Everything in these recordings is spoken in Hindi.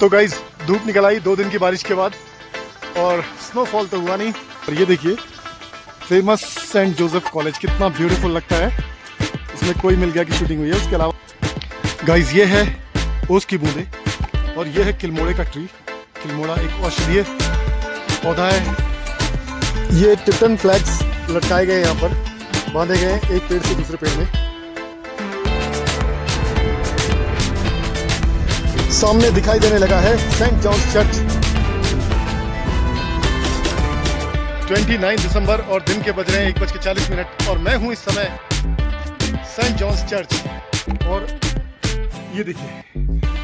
तो गाइज धूप निकल आई 2 दिन की बारिश के बाद और स्नोफॉल तो हुआ नहीं। और ये देखिए फेमस सेंट जोसेफ कॉलेज कितना ब्यूटीफुल लगता है। इसमें कोई मिल गया की शूटिंग हुई है। उसके अलावा गाइज ये है ओस की बूंदे और ये है किलमोड़े का ट्री। किलमोड़ा एक औषधीय पौधा है। ये टिप्टन फ्लैग्स लटकाए गए यहाँ पर, बांधे गए एक पेड़ से दूसरे पेड़ में। सामने दिखाई देने लगा है सेंट जॉन्स चर्च। 29 दिसंबर और दिन के बज रहे हैं 1:40 और मैं हूं इस समय सेंट जॉन्स चर्च। और ये देखिए,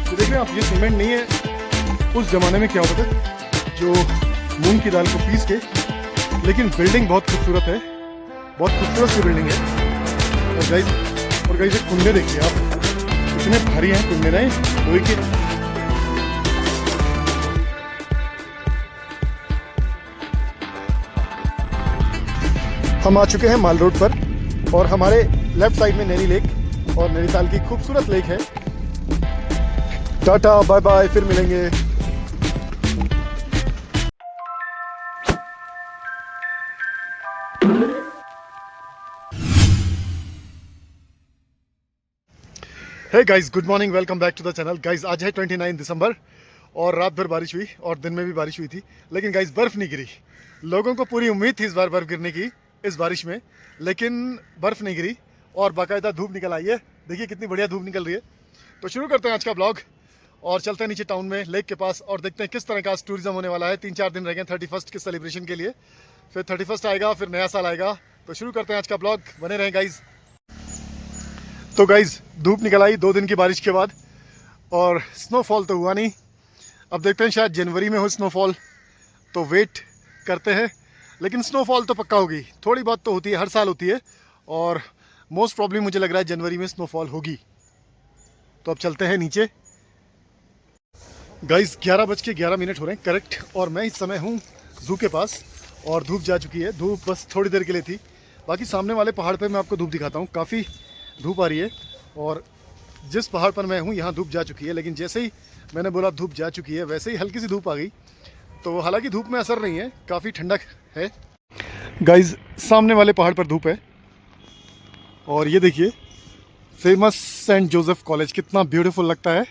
तो देख रहे हैं आप, ये सीमेंट नहीं है। उस जमाने में क्या होता था, जो मूंग की दाल को पीस के, लेकिन बिल्डिंग बहुत खूबसूरत है, बहुत खूबसूरत सी बिल्डिंग है। और गाइस ये कुंडे देखिए आप, इतने भारी हैं कुंडे नहीं लोहे के। हम आ चुके हैं माल रोड पर और हमारे लेफ्ट साइड में नैनी लेक और नैनीताल की खूबसूरत लेक है। टाटा बाय बाय, फिर मिलेंगे। Hey guys, good morning, welcome back to the channel. Guys आज है 29 दिसंबर और रात भर बारिश हुई और दिन में भी बारिश हुई थी, लेकिन गाइस बर्फ़ नहीं गिरी। लोगों को पूरी उम्मीद थी इस बार बर्फ़ गिरने की इस बारिश में, लेकिन बर्फ़ नहीं गिरी और बाकायदा धूप निकल आई है। देखिए कितनी बढ़िया धूप निकल रही है। तो शुरू करते हैं आज का ब्लॉग और चलते हैं नीचे टाउन में लेक के पास और देखते हैं किस तरह का टूरिज्म होने वाला है। 3-4 दिन रह गए 31st के सेलिब्रेशन के लिए, फिर 31st आएगा, फिर नया साल आएगा। तो शुरू करते हैं आज का ब्लॉग, बने रहें गाइज। तो गाइज धूप निकल आई 2 दिन की बारिश के बाद और स्नोफॉल तो हुआ नहीं। अब देखते हैं शायद जनवरी में हो स्नोफॉल, तो वेट करते हैं। लेकिन स्नोफॉल तो पक्का होगी, थोड़ी बहुत तो होती है, हर साल होती है और मोस्ट प्रॉब्ली मुझे लग रहा है जनवरी में स्नोफॉल होगी। तो अब चलते हैं नीचे। गाइज 11:11 हो रहे हैं करेक्ट और मैं इस समय हूँ जू के पास और धूप जा चुकी है। धूप बस थोड़ी देर के लिए थी। बाकी सामने वाले पहाड़ पे मैं आपको धूप दिखाता हूँ, काफ़ी धूप आ रही है और जिस पहाड़ पर मैं हूँ यहाँ धूप जा चुकी है। लेकिन जैसे ही मैंने बोला धूप जा चुकी है, वैसे ही हल्की सी धूप आ गई। तो हालांकि धूप में असर नहीं है, काफ़ी ठंडक है। गाइज सामने वाले पहाड़ पर धूप है और ये देखिए फेमस सेंट जोसेफ कॉलेज कितना ब्यूटीफुल लगता है।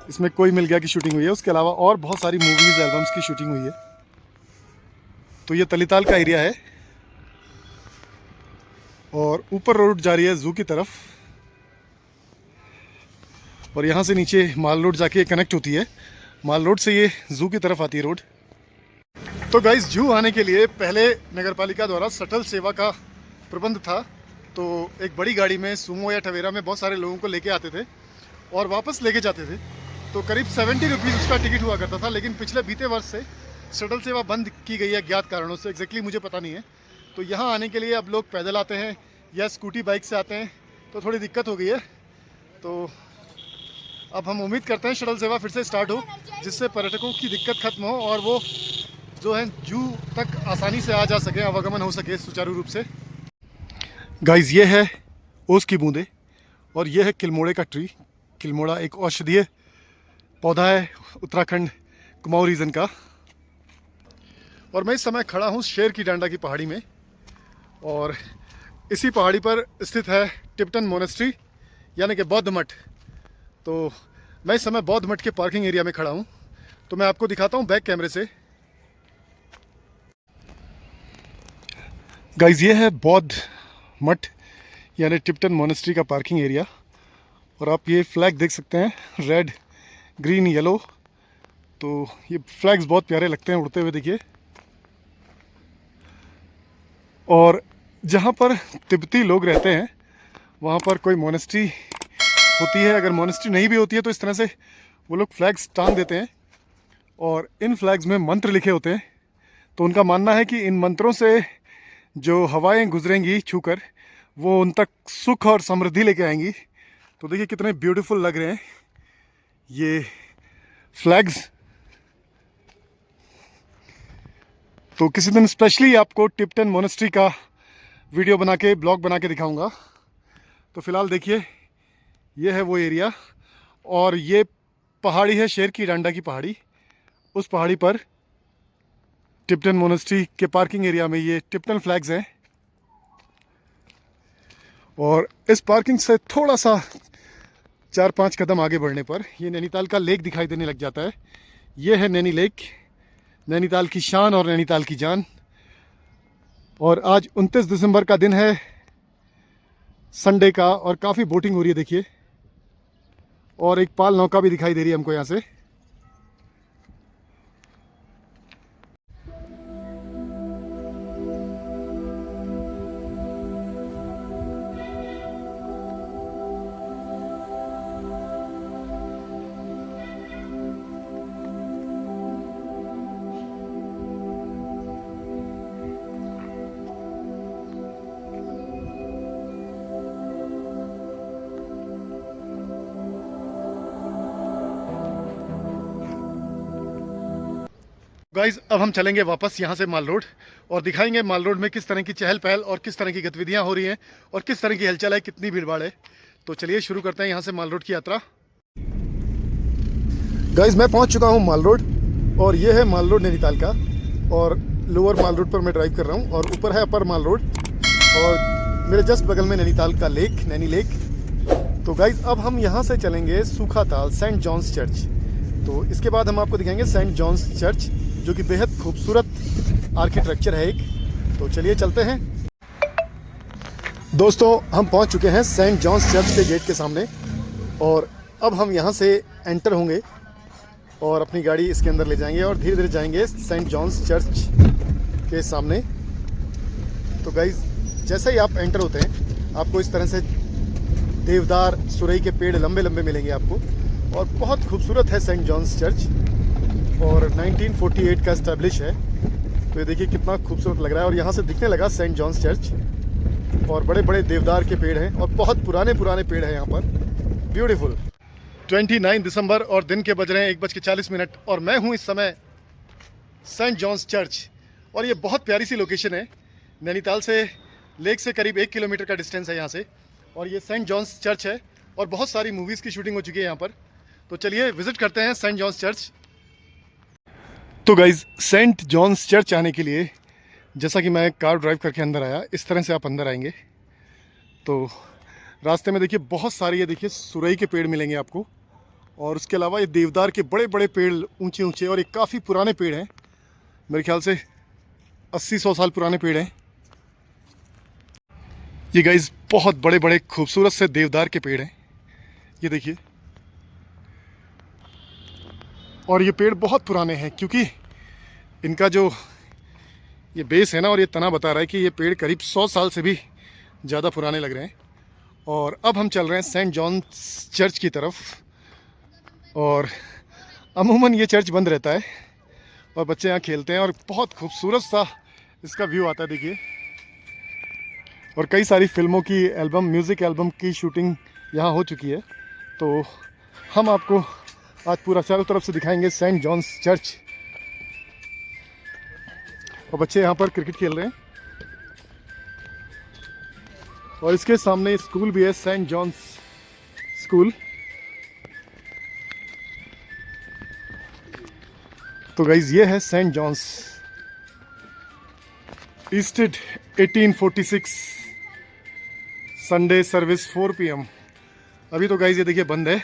इसमें कोई मिल गया की शूटिंग हुई है। उसके अलावा और बहुत सारी मूवीज़ एल्बम्स की शूटिंग हुई है। तो ये तलीताल का एरिया है और ऊपर रोड जा रही है जू की तरफ और यहाँ से नीचे माल रोड जाके कनेक्ट होती है। माल रोड से ये जू की तरफ आती है रोड। तो गाइस जू आने के लिए पहले नगरपालिका द्वारा शटल सेवा का प्रबंध था। तो एक बड़ी गाड़ी में, सुमो या टवेरा में, बहुत सारे लोगों को लेके आते थे और वापस लेके जाते थे। तो करीब 70 रुपीज़ उसका टिकट हुआ करता था। लेकिन पिछले बीते वर्ष से शटल सेवा बंद की गई है ज्ञात कारणों से, एग्जैक्टली मुझे पता नहीं है। तो यहाँ आने के लिए अब लोग पैदल आते हैं या स्कूटी बाइक से आते हैं, तो थोड़ी दिक्कत हो गई है। तो अब हम उम्मीद करते हैं शटल सेवा फिर से स्टार्ट हो, जिससे पर्यटकों की दिक्कत खत्म हो और वो जो है जू तक आसानी से आ जा सके, आवागमन हो सके सुचारू रूप से। गाइज ये है ओस की बूंदे और ये है किलमोड़े का ट्री। किलमोड़ा एक औषधीय पौधा है उत्तराखंड कुमाऊं रीजन का। और मैं इस समय खड़ा हूँ शेर की डांडा की पहाड़ी में और इसी पहाड़ी पर स्थित है टिप्टन मोनेस्ट्री यानी कि बौद्ध मठ। तो मैं इस समय बौद्ध मठ के पार्किंग एरिया में खड़ा हूँ। तो मैं आपको दिखाता हूँ बैक कैमरे से। गाइज ये है बौद्ध मठ यानी टिप्टन मोनेस्ट्री का पार्किंग एरिया और आप ये फ्लैग देख सकते हैं, रेड ग्रीन येलो। तो ये फ्लैग्स बहुत प्यारे लगते हैं उड़ते हुए, देखिए। और जहाँ पर तिब्बती लोग रहते हैं वहाँ पर कोई मोनेस्ट्री होती है। अगर मोनेस्ट्री नहीं भी होती है तो इस तरह से वो लोग फ्लैग्स टांग देते हैं और इन फ्लैग्स में मंत्र लिखे होते हैं। तो उनका मानना है कि इन मंत्रों से जो हवाएं गुजरेंगी छूकर, वो उन तक सुख और समृद्धि लेके आएंगी। तो देखिए कितने ब्यूटीफुल लग रहे हैं ये फ्लैग्स। तो किसी दिन स्पेशली आपको टिप्टन मोनेस्ट्री का वीडियो बना के, ब्लॉग बना के दिखाऊंगा। तो फिलहाल देखिए ये है वो एरिया और ये पहाड़ी है शेर की डांडा की पहाड़ी। उस पहाड़ी पर टिप्टन मोनेस्ट्री के पार्किंग एरिया में ये टिप्टन फ्लैग्स हैं। और इस पार्किंग से थोड़ा सा 4-5 कदम आगे बढ़ने पर ये नैनीताल का लेक दिखाई देने लग जाता है। ये है नैनी लेक, नैनीताल की शान और नैनीताल की जान। और आज 29 दिसंबर का दिन है, संडे का, और काफ़ी बोटिंग हो रही है देखिए। और एक पाल नौका भी दिखाई दे रही है हमको यहाँ से। गाइज अब हम चलेंगे वापस यहाँ से माल रोड और दिखाएंगे माल रोड में किस तरह की चहल पहल और किस तरह की गतिविधियाँ हो रही हैं और किस तरह की हलचल है, कितनी भीड़ भाड़ है। तो चलिए शुरू करते हैं यहाँ से माल रोड की यात्रा। गाइज मैं पहुँच चुका हूँ माल रोड, और ये है माल रोड नैनीताल का। और लोअर माल रोड पर मैं ड्राइव कर रहा हूँ और ऊपर है अपर माल रोड, और मेरे जस्ट बगल में नैनीताल का लेक, नैनी लेक। तो गाइज अब हम यहाँ से चलेंगे सूखाताल सेंट जॉन्स चर्च। तो इसके बाद हम आपको दिखाएंगे सेंट जॉन्स चर्च, जो कि बेहद खूबसूरत आर्किटेक्चर है एक। तो चलिए चलते हैं। दोस्तों हम पहुंच चुके हैं सेंट जॉन्स चर्च के गेट के सामने, और अब हम यहां से एंटर होंगे और अपनी गाड़ी इसके अंदर ले जाएंगे और धीरे धीरे जाएंगे सेंट जॉन्स चर्च के सामने। तो गाइज जैसे ही आप एंटर होते हैं आपको इस तरह से देवदार सुरई के पेड़ लंबे लंबे मिलेंगे आपको, और बहुत खूबसूरत है सेंट जॉन्स चर्च, और 1948 का एस्टेब्लिश है। तो ये देखिए कितना खूबसूरत लग रहा है। और यहाँ से दिखने लगा सेंट जॉन्स चर्च, और बड़े बड़े देवदार के पेड़ हैं और बहुत पुराने पुराने पेड़ हैं यहाँ पर। ब्यूटीफुल। 29 दिसंबर और दिन के बज रहे हैं 1:40, और मैं हूँ इस समय सेंट जॉन्स चर्च। और ये बहुत प्यारी सी लोकेशन है, नैनीताल से लेक से करीब 1 किलोमीटर का डिस्टेंस है यहाँ से। और ये सेंट जॉन्स चर्च है, और बहुत सारी मूवीज़ की शूटिंग हो चुकी है यहाँ पर। तो चलिए विजिट करते हैं सेंट जॉन्स चर्च। तो गाइज सेंट जॉन्स चर्च आने के लिए, जैसा कि मैं कार ड्राइव करके अंदर आया, इस तरह से आप अंदर आएंगे तो रास्ते में देखिए बहुत सारी, ये देखिए सुरई के पेड़ मिलेंगे आपको, और उसके अलावा ये देवदार के बड़े बड़े पेड़, ऊंचे ऊंचे, और ये काफ़ी पुराने पेड़ हैं। मेरे ख्याल से 80-100 साल पुराने पेड़ हैं ये। गाइज बहुत बड़े बड़े खूबसूरत से देवदार के पेड़ हैं, ये देखिए। और ये पेड़ बहुत पुराने हैं, क्योंकि इनका जो ये बेस है ना, और ये तना बता रहा है कि ये पेड़ करीब 100 साल से भी ज़्यादा पुराने लग रहे हैं। और अब हम चल रहे हैं सेंट जॉन्स चर्च की तरफ, और अमूमन ये चर्च बंद रहता है और बच्चे यहाँ खेलते हैं, और बहुत खूबसूरत सा इसका व्यू आता है देखिए। और कई सारी फिल्मों की एल्बम, म्यूज़िक एल्बम की शूटिंग यहाँ हो चुकी है। तो हम आपको आज पूरा चारों तरफ से दिखाएंगे सेंट जॉन्स चर्च। और बच्चे यहाँ पर क्रिकेट खेल रहे हैं, और इसके सामने स्कूल भी है, सेंट जॉन्स स्कूल। तो गाइज ये है सेंट जॉन्स, ईस्टेड 1846, संडे सर्विस 4 PM। अभी तो गाइज ये देखिए बंद है,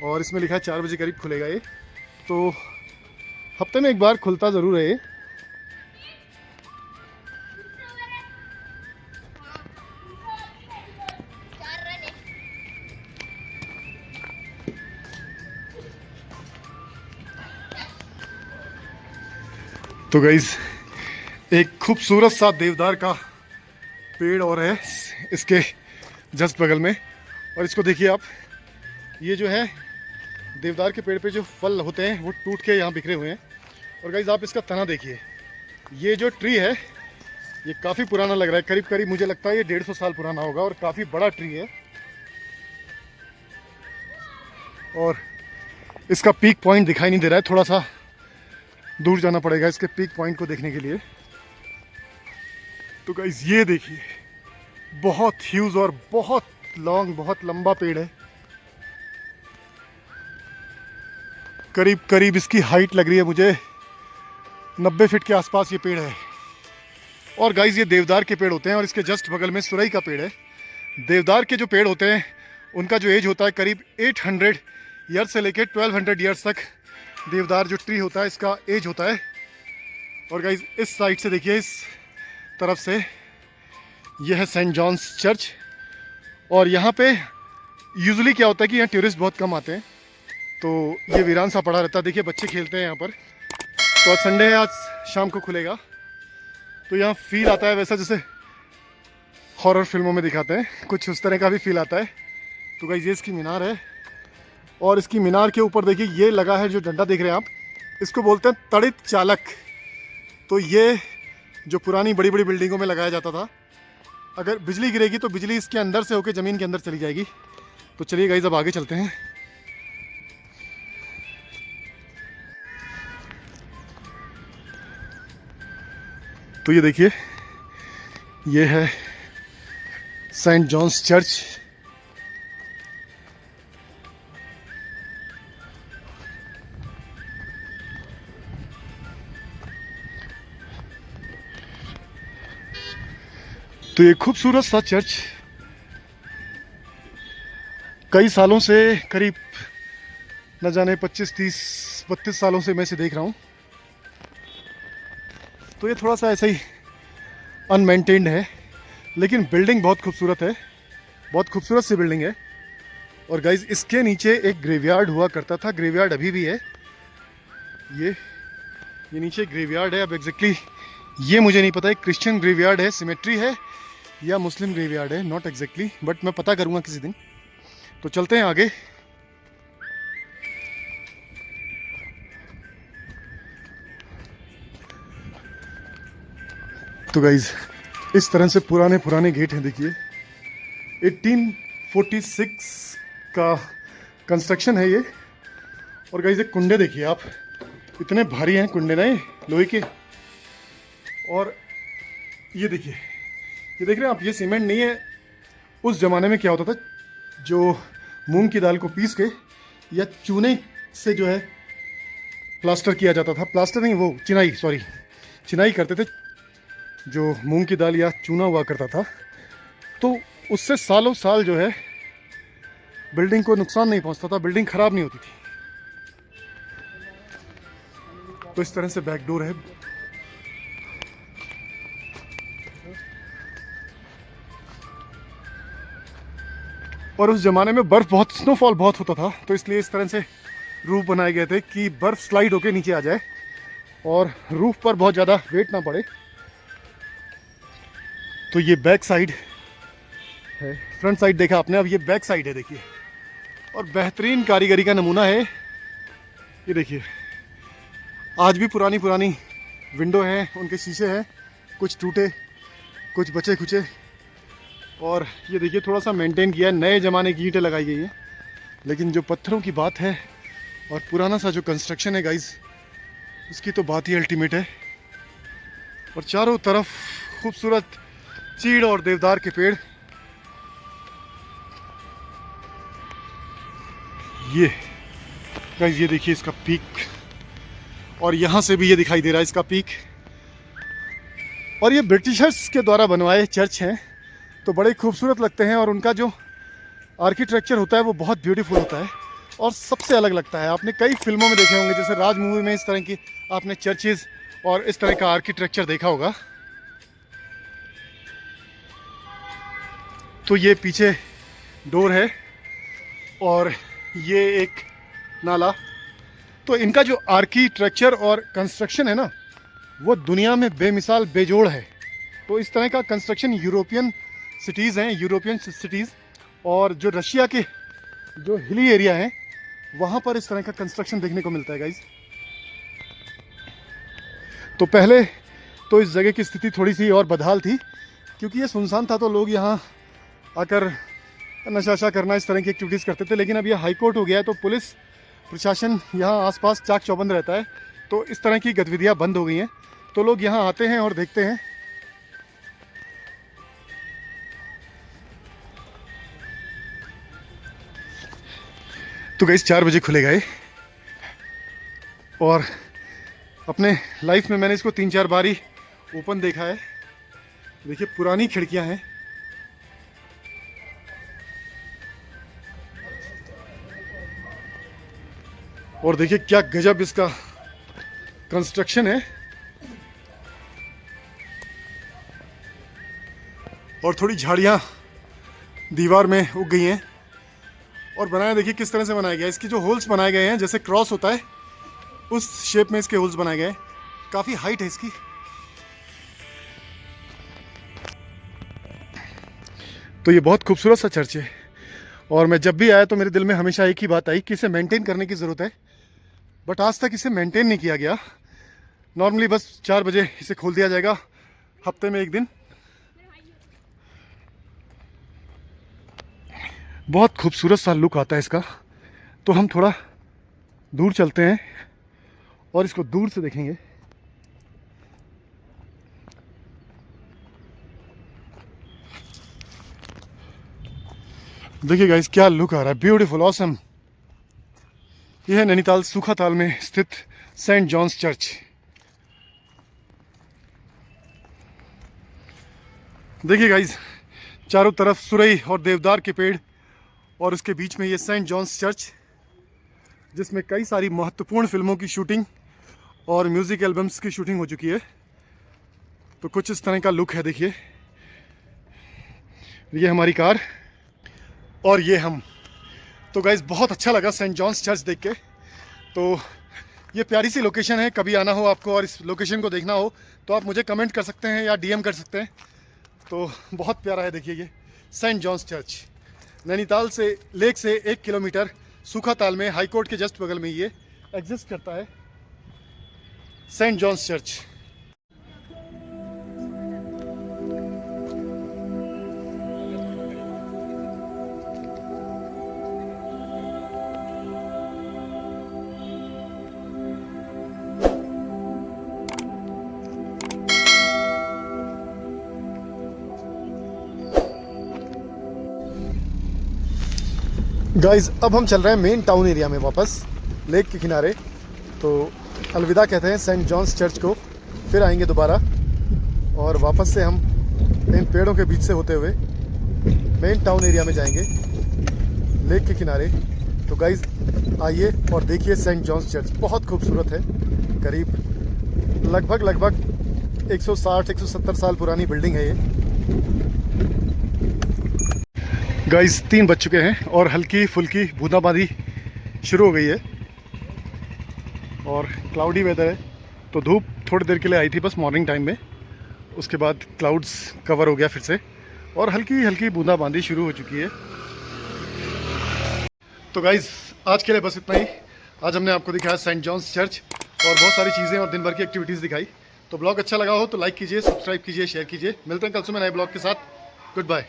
और इसमें लिखा है 4 बजे करीब खुलेगा ये। तो हफ्ते में एक बार खुलता ज़रूर है ये। तो गाइज एक खूबसूरत सा देवदार का पेड़ और है इसके जस्ट बगल में, और इसको देखिए आप, ये जो है देवदार के पेड़ पे जो फल होते हैं वो टूट के यहाँ बिखरे हुए हैं। और गाइज आप इसका तना देखिए, ये जो ट्री है ये काफ़ी पुराना लग रहा है, करीब करीब मुझे लगता है ये 150 साल पुराना होगा, और काफ़ी बड़ा ट्री है। और इसका पीक पॉइंट दिखाई नहीं दे रहा है, थोड़ा सा दूर जाना पड़ेगा इसके पीक पॉइंट को देखने के लिए। तो गाइस ये देखिए बहुत ह्यूज और बहुत लॉन्ग, बहुत लंबा पेड़ है। करीब करीब इसकी हाइट लग रही है मुझे 90 फीट के आसपास ये पेड़ है। और गाइस ये देवदार के पेड़ होते हैं और इसके जस्ट बगल में सुरई का पेड़ है। देवदार के जो पेड़ होते हैं उनका जो एज होता है करीब 800 ईयर्स से लेकर 1200 ईयर्स तक देवदार जो ट्री होता है इसका एज होता है। और गाइस इस साइड से देखिए, इस तरफ से यह है सेंट जॉन्स चर्च। और यहाँ पे यूजुअली क्या होता है कि यहाँ टूरिस्ट बहुत कम आते हैं, तो ये वीरान सा पड़ा रहता है। देखिए बच्चे खेलते हैं यहाँ पर। तो आज संडे है, आज शाम को खुलेगा, तो यहाँ फील आता है वैसा जैसे हॉरर फिल्मों में दिखाते हैं, कुछ उस तरह का भी फील आता है। तो गाइस ये इसकी मीनार है और इसकी मीनार के ऊपर देखिए ये लगा है जो डंडा देख रहे हैं आप, इसको बोलते हैं तड़ित चालक। तो ये जो पुरानी बड़ी बड़ी बिल्डिंगों में लगाया जाता था, अगर बिजली गिरेगी तो बिजली इसके अंदर से होकर ज़मीन के अंदर चली जाएगी। तो चलिए गाइस अब आगे चलते हैं। तो ये देखिए ये है सेंट जॉन्स चर्च। तो ये खूबसूरत सा चर्च कई सालों से, करीब न जाने 25, 30, 32 सालों से मैं इसे देख रहा हूँ। तो ये थोड़ा सा ऐसा ही अनमेंटेन्ड है, लेकिन बिल्डिंग बहुत खूबसूरत है, बहुत खूबसूरत सी बिल्डिंग है। और गाइज इसके नीचे एक ग्रेवयार्ड हुआ करता था, ग्रेवयार्ड अभी भी है। ये नीचे ग्रेवयार्ड है। अब एग्जैक्टली ये मुझे नहीं पता है क्रिश्चियन ग्रेवयार्ड है, सिमेट्री है, या मुस्लिम ग्रेवयार्ड है, नॉट एग्जैक्टली, बट मैं पता करूँगा किसी दिन। तो चलते हैं आगे। तो गाइज इस तरह से पुराने पुराने गेट हैं। देखिए 1846 का कंस्ट्रक्शन है ये। और गाइज एक कुंडे देखिए आप, इतने भारी हैं कुंडे ना ये लोहे के। और ये देखिए, ये देख रहे हैं आप, ये सीमेंट नहीं है। उस ज़माने में क्या होता था, जो मूंग की दाल को पीस के या चूने से जो है प्लास्टर किया जाता था, प्लास्टर नहीं वो चिनाई, सॉरी चिनाई करते थे, जो मूंग की दाल या चूना हुआ करता था। तो उससे सालों साल जो है बिल्डिंग को नुकसान नहीं पहुंचता था, बिल्डिंग ख़राब नहीं होती थी। तो इस तरह से बैक डोर है। और उस ज़माने में बर्फ़ बहुत, स्नोफॉल बहुत होता था, तो इसलिए इस तरह से रूफ बनाए गए थे कि बर्फ़ स्लाइड होके नीचे आ जाए और रूफ पर बहुत ज़्यादा वेट ना पड़े। तो ये बैक साइड है, फ्रंट साइड देखा आपने, अब ये बैक साइड है देखिए। और बेहतरीन कारीगरी का नमूना है ये देखिए। आज भी पुरानी पुरानी विंडो हैं, उनके शीशे हैं, कुछ टूटे कुछ बचे खुचे। और ये देखिए थोड़ा सा मेंटेन किया है, नए ज़माने की ईंटें लगाई गई हैं। लेकिन जो पत्थरों की बात है और पुराना सा जो कंस्ट्रक्शन है गाइस, उसकी तो बात ही अल्टीमेट है। और चारों तरफ खूबसूरत चीड़ और देवदार के पेड़। ये गाइस ये देखिए इसका पीक, और यहाँ से भी ये दिखाई दे रहा है इसका पीक। और ये ब्रिटिशर्स के द्वारा बनवाए चर्च हैं, तो बड़े खूबसूरत लगते हैं। और उनका जो आर्किटेक्चर होता है वो बहुत ब्यूटीफुल होता है और सबसे अलग लगता है। आपने कई फिल्मों में देखे होंगे, जैसे राज मूवी में इस तरह की आपने चर्चेज और इस तरह का आर्किटेक्चर देखा होगा। तो ये पीछे डोर है और ये एक नाला। तो इनका जो आर्किटेक्चर और कंस्ट्रक्शन है ना, वो दुनिया में बेमिसाल बेजोड़ है। तो इस तरह का कंस्ट्रक्शन यूरोपियन सिटीज़ हैं, यूरोपियन सिटीज़, और जो रशिया के जो हिली एरिया हैं वहाँ पर इस तरह का कंस्ट्रक्शन देखने को मिलता है गाइज। तो पहले तो इस जगह की स्थिति थोड़ी सी और बदहाल थी, क्योंकि ये सुनसान था, तो लोग यहाँ आकर नशाशा करना, इस तरह की एक्टिविटीज़ करते थे। लेकिन अब ये हाई कोर्ट हो गया है, तो पुलिस प्रशासन यहाँ आसपास चाक चौबंद रहता है, तो इस तरह की गतिविधियाँ बंद हो गई हैं। तो लोग यहाँ आते हैं और देखते हैं। तो गाइस 4 बजे खुलेगा ये। और अपने लाइफ में मैंने इसको 3-4 बार ही ओपन देखा है। देखिए पुरानी खिड़कियां हैं। और देखिए क्या गजब इसका कंस्ट्रक्शन है। और थोड़ी झाड़ियां दीवार में उग गई हैं। और बनाया देखिए किस तरह से बनाया गया है। इसके जो होल्स बनाए गए हैं जैसे क्रॉस होता है उस शेप में इसके होल्स बनाए गए हैं। काफ़ी हाइट है इसकी। तो ये बहुत खूबसूरत सा चर्च है। और मैं जब भी आया तो मेरे दिल में हमेशा एक ही बात आई कि इसे मेंटेन करने की ज़रूरत है। बट आज तक इसे मेंटेन नहीं किया गया। नॉर्मली बस 4 बजे इसे खोल दिया जाएगा, हफ्ते में एक दिन। बहुत खूबसूरत सा लुक आता है इसका। तो हम थोड़ा दूर चलते हैं और इसको दूर से देखेंगे। देखिए गाइस क्या लुक आ रहा है, ब्यूटीफुल, ऑसम। यह है नैनीताल सूखाताल में स्थित सेंट जॉन्स चर्च। देखिए गाइस चारों तरफ सुरई और देवदार के पेड़ और उसके बीच में ये सेंट जॉन्स चर्च, जिसमें कई सारी महत्वपूर्ण फिल्मों की शूटिंग और म्यूज़िक एल्बम्स की शूटिंग हो चुकी है। तो कुछ इस तरह का लुक है। देखिए ये हमारी कार और ये हम। तो गाइस बहुत अच्छा लगा सेंट जॉन्स चर्च देख के। तो ये प्यारी सी लोकेशन है। कभी आना हो आपको और इस लोकेशन को देखना हो तो आप मुझे कमेंट कर सकते हैं या डीएम कर सकते हैं। तो बहुत प्यारा है। देखिए ये सेंट जॉन्स चर्च नैनीताल से लेक से 1 किलोमीटर सूखाताल में हाई कोर्ट के जस्ट बगल में ये एग्जिस्ट करता है, सेंट जॉन्स चर्च। गाइस अब हम चल रहे हैं मेन टाउन एरिया में वापस लेक के किनारे। तो अलविदा कहते हैं सेंट जॉन्स चर्च को। फिर आएंगे दोबारा और वापस से हम इन पेड़ों के बीच से होते हुए मेन टाउन एरिया में जाएंगे लेक के किनारे। तो गाइस आइए और देखिए सेंट जॉन्स चर्च। बहुत खूबसूरत है। करीब लगभग 160-170 साल पुरानी बिल्डिंग है ये। गाइस 3 बज चुके हैं और हल्की फुल्की बूंदाबांदी शुरू हो गई है और क्लाउडी वेदर है। तो धूप थोड़ी देर के लिए आई थी बस मॉर्निंग टाइम में, उसके बाद क्लाउड्स कवर हो गया फिर से और हल्की हल्की बूंदाबांदी शुरू हो चुकी है। तो गाइस आज के लिए बस इतना ही। आज हमने आपको दिखाया सेंट जॉन्स चर्च और बहुत सारी चीज़ें और दिन भर की एक्टिविटीज़ दिखाई। तो ब्लॉग अच्छा लगा हो तो लाइक कीजिए, सब्सक्राइब कीजिए, शेयर कीजिए। मिलते हैं कल सुबह नए ब्लॉग के साथ। Good bye.